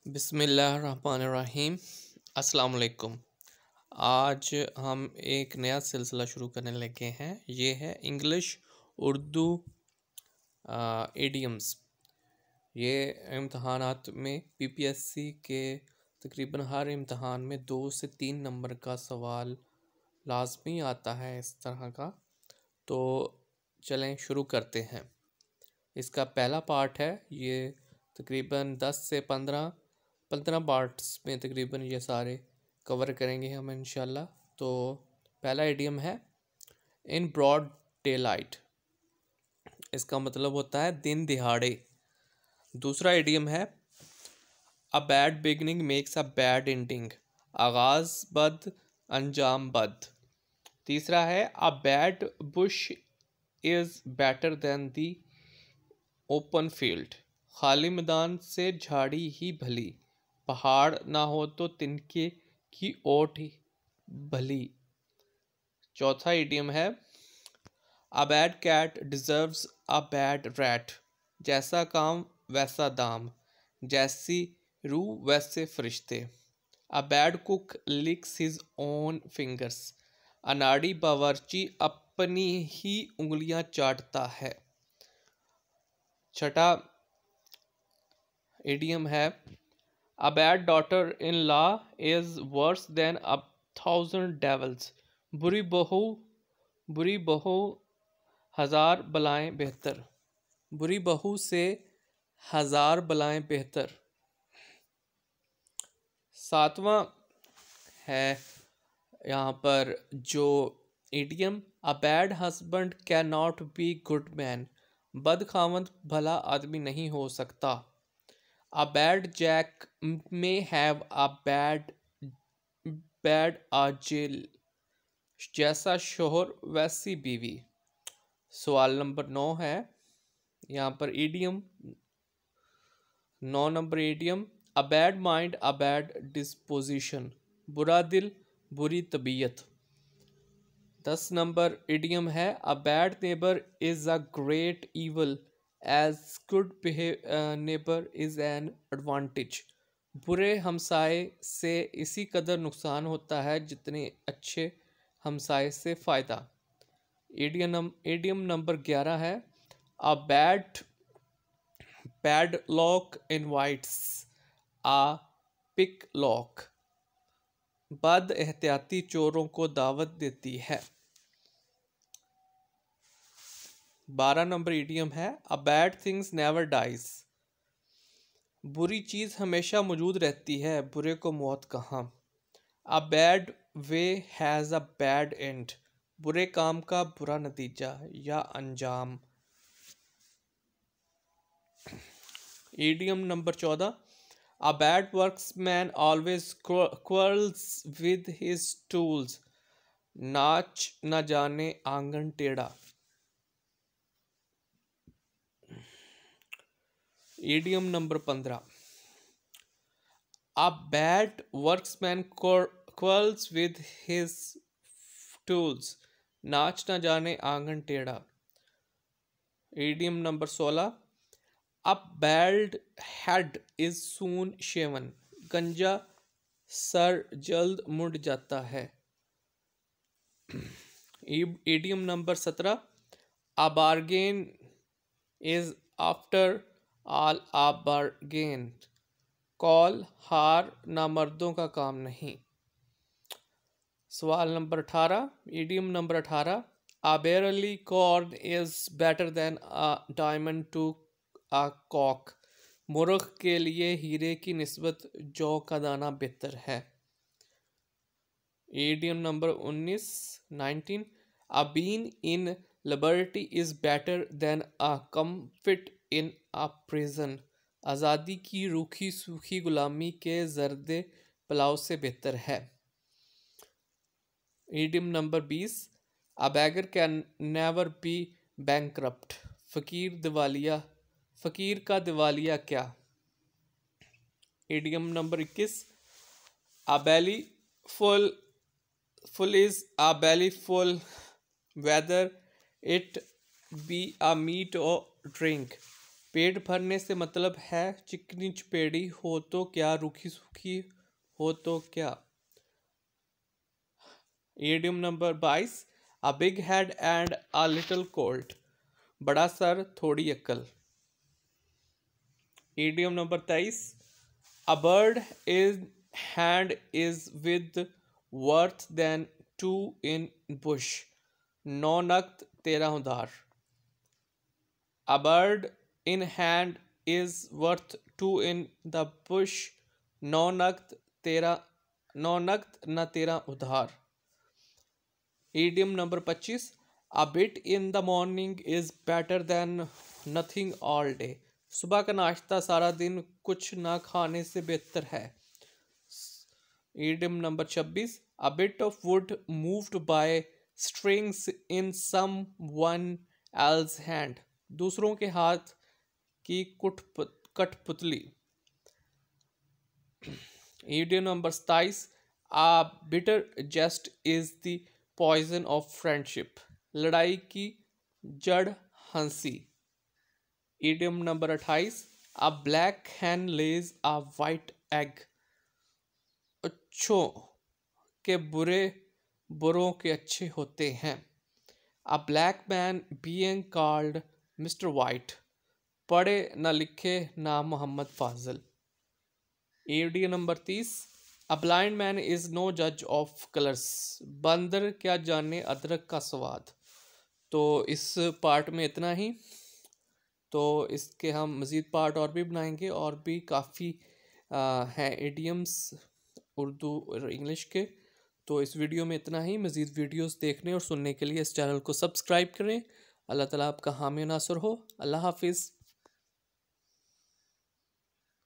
बिस्मिल्लाहिर्रहमानिर्रहीम। अस्सलाम वालेकुम। आज हम एक नया सिलसिला शुरू करने लगे हैं। ये है इंग्लिश उर्दू इडियम्स। ये इम्तहानात में पीपीएससी के तकरीबन हर इम्तहान में 2 से 3 नंबर का सवाल लाजमी आता है इस तरह का। तो चलें शुरू करते हैं। इसका पहला पार्ट है, ये तकरीबन 10 से 15 पार्ट्स में तकरीबन ये सारे कवर करेंगे हम इंशाल्लाह। तो पहला इडियम है इन ब्रॉड डे लाइट। इसका मतलब होता है दिन दिहाड़े। दूसरा इडियम है a bad beginning makes a bad ending. आगाज बद अंजाम बद। तीसरा है a bad Bush is better then the open field. खाली मैदान से झाड़ी ही भली, पहाड़ ना हो तो तिनके की ओट ही भली। चौथा इडियम है a bad cat deserves a bad rat. जैसा काम वैसा दाम, जैसी रूह वैसे फरिश्ते। A bad cook licks his own fingers. अनाड़ी बावर्ची अपनी ही उंगलियां चाटता है। छठा इडियम है a bad daughter in law is worse than 1,000 dwells. बुरी बहू हजार बलाएं बेहतर। बुरी बहू से हजार बलाएं बेहतर। सातवां है यहाँ पर जो idiom a bad husband can not be good man. बद खामद भला आदमी नहीं हो सकता। A bad jack may have a bad आजिल। जैसा शोहर वैसी बीवी। सवाल नंबर 9 है यहाँ पर idiom. 9 number idiom a bad mind a bad disposition. बुरा दिल बुरी तबीयत। 10 नंबर इडियम है a bad neighbour is a great evil as good neighbour is an advantage. बुरे हमसाए से इसी कदर नुकसान होता है जितने अच्छे हमसाए से फ़ायदा। इडियम नंबर 11 है a bad lock invites a pick lock. बद एहतियाती चोरों को दावत देती है। 12 नंबर इडियम है a bad things never dies. बुरी चीज़ हमेशा मौजूद रहती है, बुरे को मौत कहाँ। A bad way has a bad end. बुरे काम का बुरा नतीजा या अंजाम। Idiom number 14 a bad workman always quarrels with his tools. नाच न जाने आंगन टेढ़ा। Idiom number 15 a bad workman quarrels with his tools. नाच न जाने आंगन टेढ़ा। Idiom number 16 a bald head is soon shaven. गंजा सर जल्द मुड़ जाता है। Idiom number 17 a bargain is after all a bargain. कॉल हार ना मर्दों का काम नहीं। सवाल number 18 idiom number 18 a barley corn is better than a diamond to a cock. मुर्ख के लिए हीरे की निस्बत जौ का दाना बेहतर है। Idiom number 19 a bean in liberty is better than a comfit in a prison. आज़ादी की रूखी सूखी गुलामी के जर्दे पुलाव से बेहतर है। Idiom number 20 a beggar can never be bankrupt. फकीर का दिवालिया क्या। Idiom number 21 a belly full is a belly full whether it be a meat or drink. पेट भरने से मतलब है चिकनी चपेड़ी हो तो क्या, रूखी सूखी हो तो क्या। Idiom number 22, a big head and a little cold, बड़ा सर थोड़ी अक्ल। Idiom number 23, a bird is hand is with worth than two in bush, 9 नक्त 13 उधार। A bird in hand is worth two in the bush, 9 नक्त 13, 9 नक्त न 13 उधार। Idiom number 25, a bit in the morning is better than nothing all day, सुबह का नाश्ता सारा दिन कुछ ना खाने से बेहतर है। Idiom number 26, a bit of wood moved by strings in someone else's hand, दूसरों के हाथ की कठपुतली। Idiom number 27, a bitter jest is the poison of friendship, लड़ाई की जड़ हंसी। Idiom number 28, a black hen lays a white egg, अच्छों के बुरे बुरों के अच्छे होते हैं। A black man being called Mr. White, पढ़े न लिखे ना मोहम्मद फाजल। एडी number 30, a blind man is no जज ऑफ कलर्स, बंदर क्या जाने अदरक का स्वाद। तो इस पार्ट में इतना ही। तो इसके हम मज़ीद पार्ट और भी बनाएंगे, और भी काफ़ी हैं इडियम्स उर्दू और इंग्लिश के। तो इस वीडियो में इतना ही। मज़ीद वीडियोस देखने और सुनने के लिए इस चैनल को सब्सक्राइब करें। अल्लाह ताला आपका हामी नासर हो। अल्लाह हाफिज़।